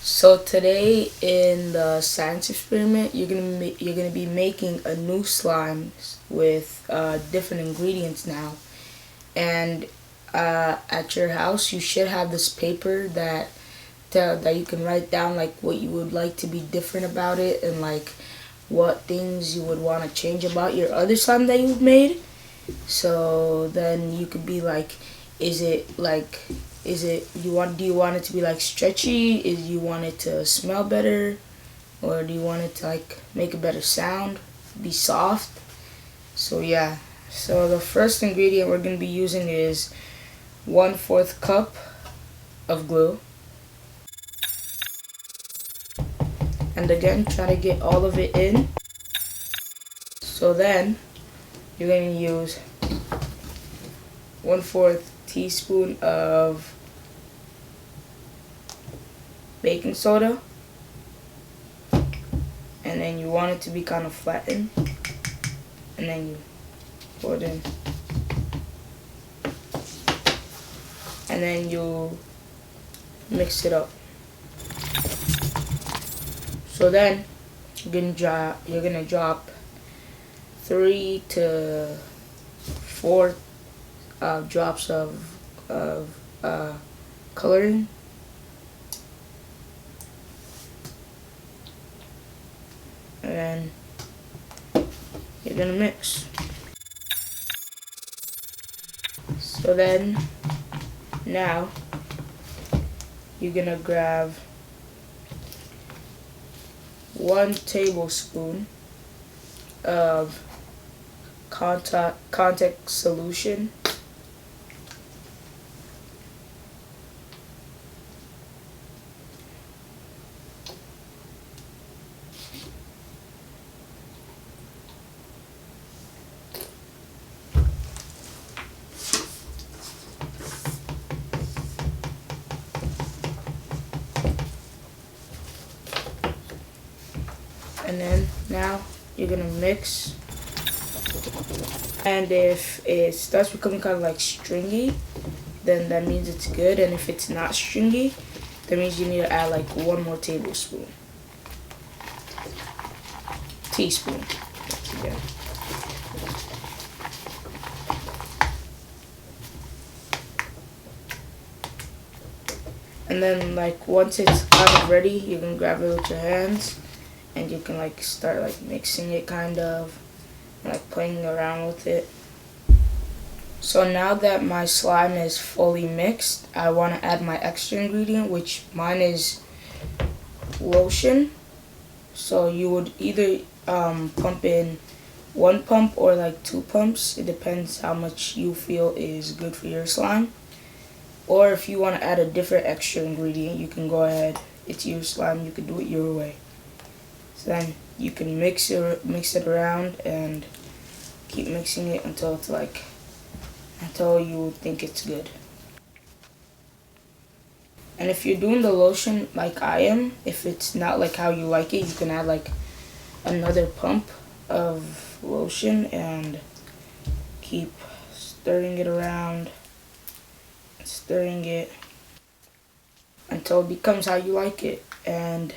So today in the science experiment, you're gonna be making a new slime with different ingredients now. And at your house, you should have this paper that you can write down like what you would like to be different about it and like what things you would want to change about your other slime that you've made. So then you could be like, is it like, do you want it to be like stretchy? Is you want it to smell better, or do you want it to like make a better sound, be soft? So yeah. So the first ingredient we're gonna be using is 1/4 cup of glue, and again try to get all of it in. So then you're gonna use 1/4 teaspoon of baking soda, and then you want it to be kind of flattened, and then you pour it in, and then you mix it up. So then you're gonna drop 3 to 4 drops of coloring, and then you're gonna mix. So then now you're gonna grab 1 tablespoon of contact solution, and then now you're gonna mix. And if it starts becoming kind of like stringy, then that means it's good. And if it's not stringy, that means you need to add like 1 more teaspoon. Yeah. And then like once it's kind of ready, you can grab it with your hands, and you can like start like mixing it kind of, and like playing around with it. So now that my slime is fully mixed, I want to add my extra ingredient, which mine is lotion. So you would either pump in 1 pump or like 2 pumps. It depends how much you feel is good for your slime. Or if you want to add a different extra ingredient, you can go ahead. It's your slime. You can do it your way. So then you can mix it around and keep mixing it until you think it's good. And if you're doing the lotion like I am, if it's not like how you like it, you can add like another pump of lotion and keep stirring it around, stirring it until it becomes how you like it. And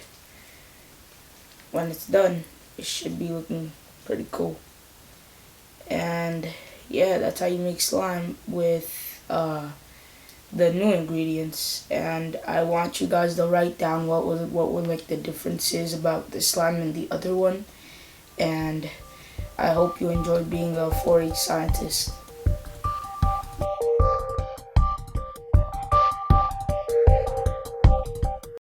when it's done, it should be looking pretty cool. And yeah, that's how you make slime with the new ingredients. And I want you guys to write down what were like the differences about the slime and the other one. And I hope you enjoyed being a 4-H scientist.